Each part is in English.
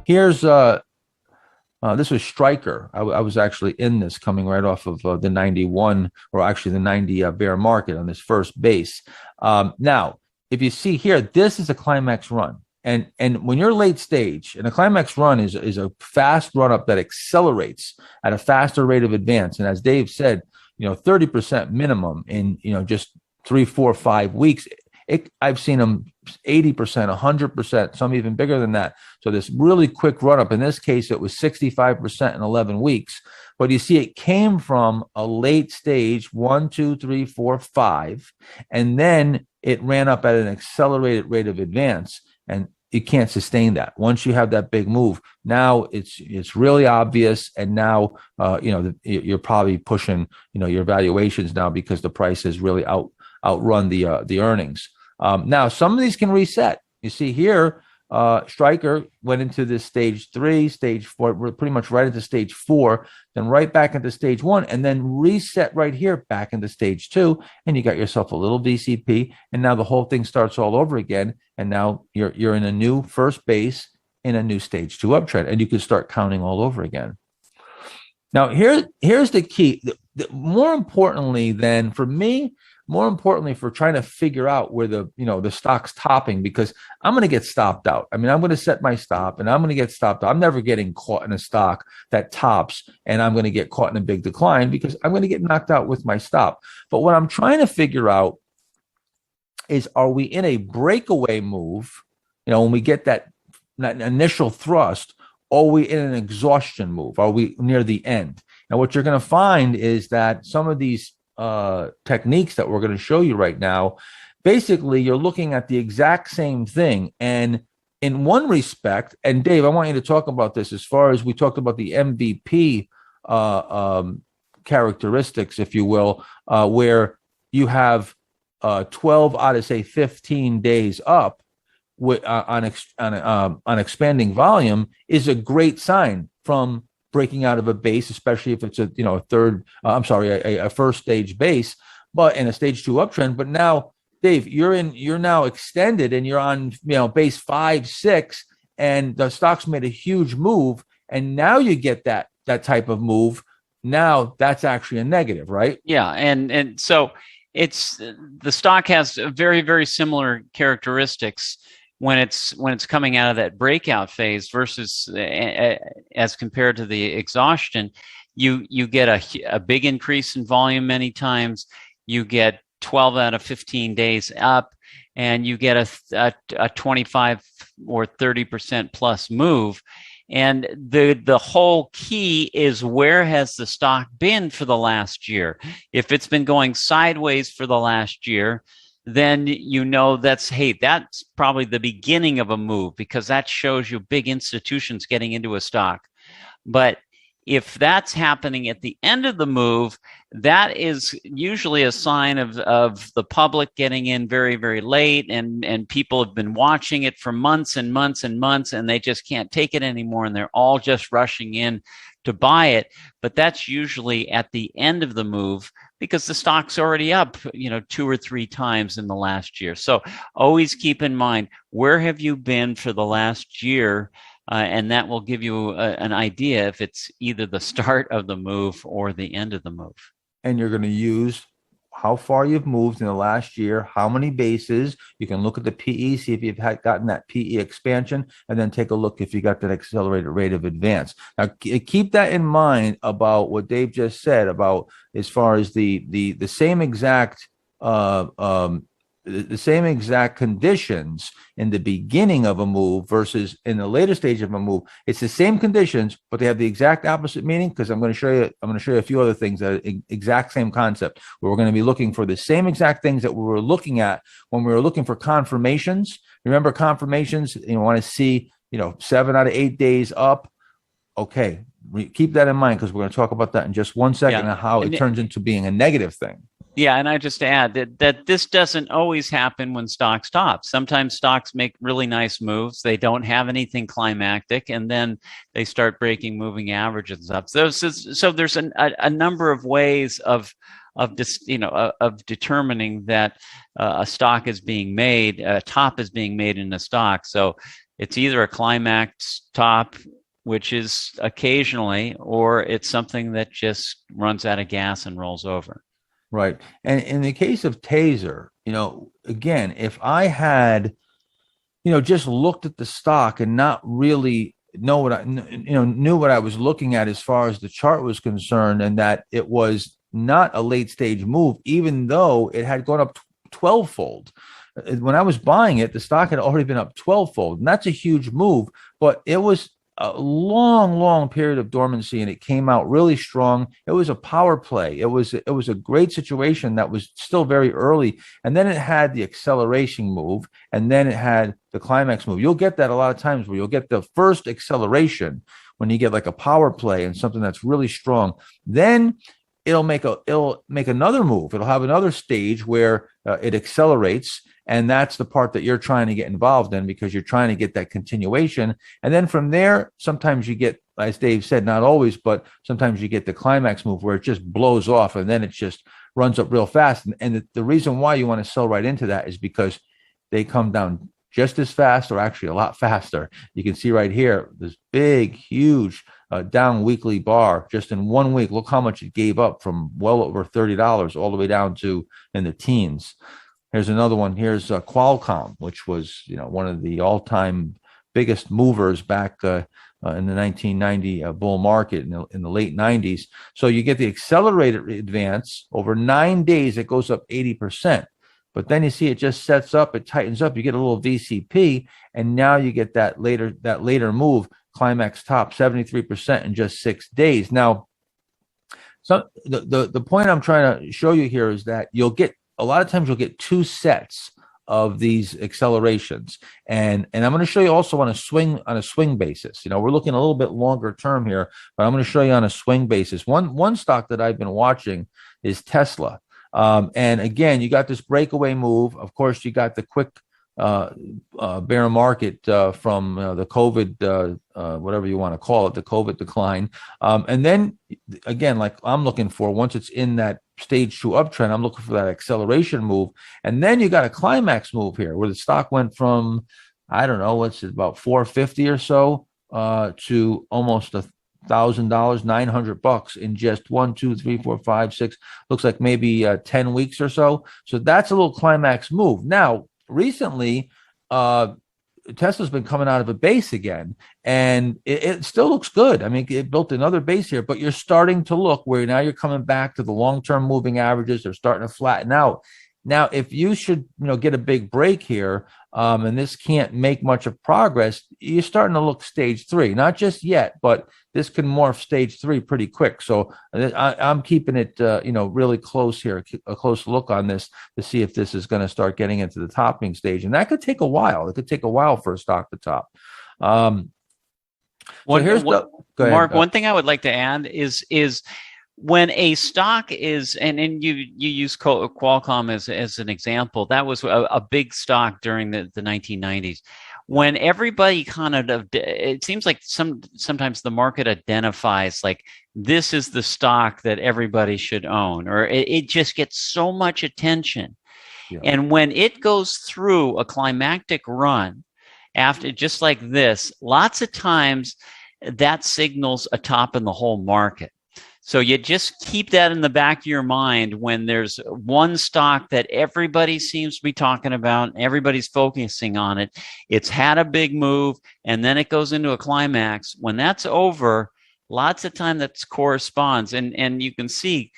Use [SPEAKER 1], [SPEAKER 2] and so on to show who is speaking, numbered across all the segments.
[SPEAKER 1] Here's this was Stryker. I was actually in this coming right off of the 91, or actually the 90 bear market on this first base. Now, if you see here, this is a climax run. And when you're late stage, and a climax run is a fast run up that accelerates at a faster rate of advance. And as Dave said, 30% minimum in, just 3, 4, 5 weeks. I've seen them 80%, 100%, some even bigger than that. So this really quick run up, in this case, it was 65% in 11 weeks. But you see, it came from a late stage 1, 2, 3, 4, 5, and then it ran up at an accelerated rate of advance. And you can't sustain that. Once you have that big move, now it's really obvious, and now you're probably pushing your valuations now because the price has really outrun the earnings. Now some of these can reset. You see here, Stryker went into this stage 3, stage 4, we're pretty much right into stage 4, then right back into stage 1, and then reset right here back into stage 2, and you got yourself a little VCP, and now the whole thing starts all over again, and now you're in a new first base in a new stage 2 uptrend, and you can start counting all over again. Now here's the key. More importantly for trying to figure out where the stock's topping, because I'm going to get stopped out. I mean, I'm going to set my stop and I'm going to get stopped out. I'm never getting caught in a stock that tops and I'm going to get caught in a big decline, because I'm going to get knocked out with my stop. But what I'm trying to figure out is, are we in a breakaway move? When we get that initial thrust, or are we in an exhaustion move? Are we near the end? And what you're going to find is that some of these techniques that we're going to show you right now, basically you're looking at the exact same thing. And in one respect, and Dave, I want you to talk about this, as far as we talked about the MVP characteristics, if you will, where you have 12 out of, say, 15 days up on expanding volume, is a great sign from breaking out of a base, especially if it's a first stage base, but in a stage 2 uptrend. But now, Dave, you're now extended and you're on base 5, 6, and the stock's made a huge move, and now you get that type of move. Now that's actually a negative, right?
[SPEAKER 2] Yeah, and so the stock has very, very similar characteristics when it's coming out of that breakout phase versus as compared to the exhaustion. You get a big increase in volume many times. You get 12 out of 15 days up, and you get a 25 or 30% plus move. And the whole key is, where has the stock been for the last year? If it's been going sideways for the last year, then that's probably the beginning of a move, because that shows you big institutions getting into a stock. But if that's happening at the end of the move, that is usually a sign of the public getting in very, very late, and people have been watching it for months and months and months, and they just can't take it anymore, and they're all just rushing in to buy it. But that's usually at the end of the move, because the stock's already up 2 or 3 times in the last year. So always keep in mind, where have you been for the last year? And that will give you an idea if it's either the start of the move or the end of the move.
[SPEAKER 1] And you're going to use how far you've moved in the last year, how many bases. You can look at the PE, see if you've gotten that PE expansion, and then take a look if you got that accelerated rate of advance. Now, keep that in mind about what Dave just said about, as far as the same exact the same exact conditions in the beginning of a move versus in the later stage of a move. It's the same conditions, but they have the exact opposite meaning, because I'm going to show you a few other things that are exact same concept, where we're going to be looking for the same exact things that we were looking at when we were looking for confirmations. Remember confirmations, you want to see 7 out of 8 days up. Okay, keep that in mind, because we're going to talk about that in just 1 second, and how it turns into being a negative thing.
[SPEAKER 2] Yeah, and I just add that this doesn't always happen when stocks top. Sometimes stocks make really nice moves. They don't have anything climactic, and then they start breaking moving averages up. So there's a number of ways of determining that a stock is being made, a top is being made in a stock. So It's either a climax top, which is occasionally, or it's something that just runs out of gas and rolls over.
[SPEAKER 1] Right. And in the case of Taser, again, if I had, just looked at the stock and not really know what knew what I was looking at as far as the chart was concerned, and that it was not a late stage move, even though it had gone up 12-fold. When I was buying it, the stock had already been up 12-fold, and that's a huge move, but it was a long period of dormancy, and it came out really strong. It was a power play. It was a great situation that was still very early, and then it had the acceleration move, and then it had the climax move. You'll get that a lot of times where you'll get the first acceleration when you get like a power play and something that's really strong. Then it'll make another move. It'll have another stage where it accelerates, and that's the part that you're trying to get involved in, because you're trying to get that continuation. And then from there, sometimes you get, as Dave said, not always, but sometimes you get the climax move where it just blows off, and then it just runs up real fast. And the reason why you want to sell right into that is because they come down just as fast, or actually a lot faster. You can see right here, this big, huge down weekly bar just in 1 week. Look how much it gave up, from well over $30 all the way down to in the teens. Here's another one. Here's Qualcomm, which was one of the biggest movers back in the 1990 bull market in the late 90s. So you get the accelerated advance over 9 days. It goes up 80%. But then you see it just sets up, it tightens up. You get a little VCP, and now you get that later move, climax top 73% in just 6 days. Now, so the point I'm trying to show you here is that a lot of times you'll get two sets of these accelerations, and I'm going to show you also on a swing basis. We're looking a little bit longer term here, but I'm going to show you on a swing basis. One stock that I've been watching is Tesla. And again, you got this breakaway move. Of course, you got the quick bear market from the COVID, whatever you want to call it, the COVID decline. And then again, like I'm looking for, once it's in that stage 2 uptrend, I'm looking for that acceleration move. And then you got a climax move here where the stock went from, I don't know, what's it, about 450 or so to almost $1,000, $900 in just 1, 2, 3, 4, 5, 6, looks like maybe 10 weeks or so. So that's a little climax move. Now, recently, Tesla's been coming out of a base again, and it still looks good. I mean, it built another base here, but you're starting to look where now you're coming back to the long-term moving averages. They're starting to flatten out. Now, if you should, get a big break here, and this can't make much of progress, you're starting to look stage 3. Not just yet, but this can morph stage 3 pretty quick. So I'm keeping it, really close here, a close look on this to see if this is going to start getting into the topping stage, and that could take a while. It could take a while for a stock to top.
[SPEAKER 2] Go ahead. Mark, one thing I would like to add is when a stock is, and you use Qualcomm as an example, that was a big stock during the 1990s. When everybody it seems like sometimes the market identifies like this is the stock that everybody should own, or it just gets so much attention. Yeah. And when it goes through a climactic run, after just like this, lots of times that signals a top in the whole market. So you just keep that in the back of your mind when there's one stock that everybody seems to be talking about, everybody's focusing on it. It's had a big move, and then it goes into a climax. When that's over, lots of time that corresponds. And you can see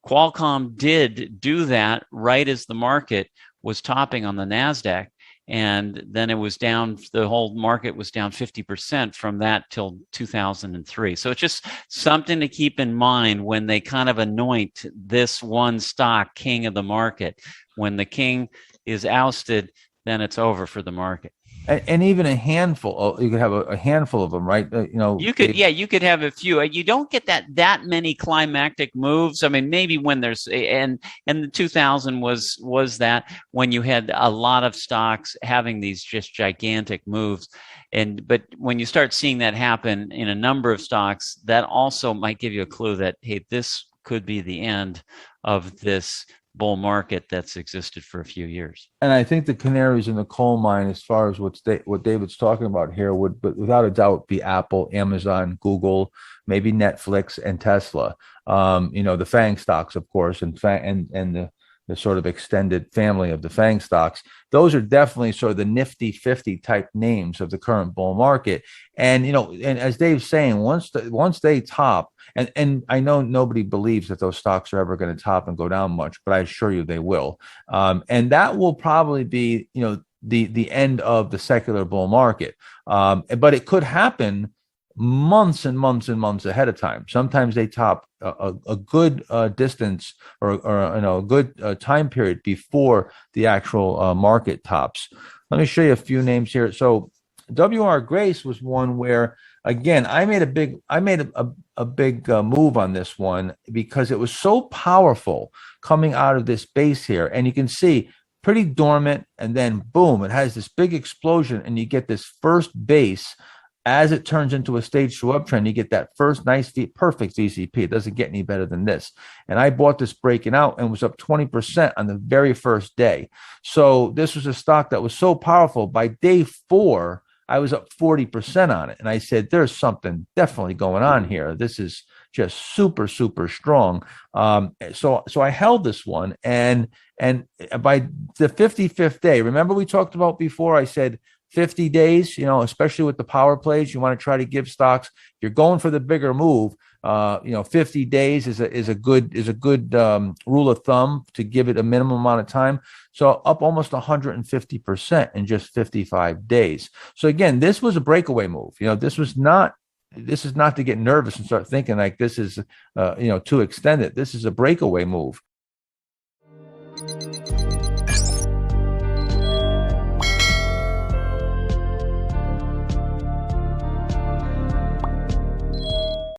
[SPEAKER 2] Qualcomm did do that right as the market was topping on the NASDAQ. And then it was down, the whole market was down 50% from that till 2003. So it's just something to keep in mind when they kind of anoint this one stock king of the market. When the king is ousted, then it's over for the market.
[SPEAKER 1] And even a handful, you could have a handful of them, right?
[SPEAKER 2] You could have a few. You don't get that many climactic moves. I mean, maybe when there's, and the 2000 was that when you had a lot of stocks having these just gigantic moves. But when you start seeing that happen in a number of stocks, that also might give you a clue that, hey, this could be the end of this bull market that's existed for a few years.
[SPEAKER 1] And I think the canaries in the coal mine, as far as what David's talking about here, would, but without a doubt, be Apple, Amazon, Google, maybe Netflix, and Tesla. The FANG stocks, of course, and the sort of extended family of the FANG stocks. Those are definitely sort of the nifty 50 type names of the current bull market. And and as Dave's saying, once they top, and I know nobody believes that those stocks are ever going to top and go down much, but I assure you they will. And that will probably be the end of the secular bull market. But it could happen months and months and months ahead of time. Sometimes they top a good distance or a good time period before the actual market tops. Let me show you a few names here. So WR Grace was one where, again, I made a big move on this one because it was so powerful coming out of this base here, and you can see pretty dormant, and then boom, it has this big explosion, and you get this first base. As it turns into a stage 2 uptrend, you get that first nice, perfect VCP. It doesn't get any better than this. And I bought this breaking out and was up 20% on the very first day. So this was a stock that was so powerful. By day 4, I was up 40% on it. And I said, there's something definitely going on here. This is just super, super strong. So I held this one. And by the 55th day, remember we talked about before, I said, 50 days, especially with the power plays, you want to try to give stocks. If you're going for the bigger move, 50 days is a good rule of thumb to give it a minimum amount of time. So up almost 150% in just 55 days. So again, this was a breakaway move. This is not to get nervous and start thinking like this is too extended. This is a breakaway move.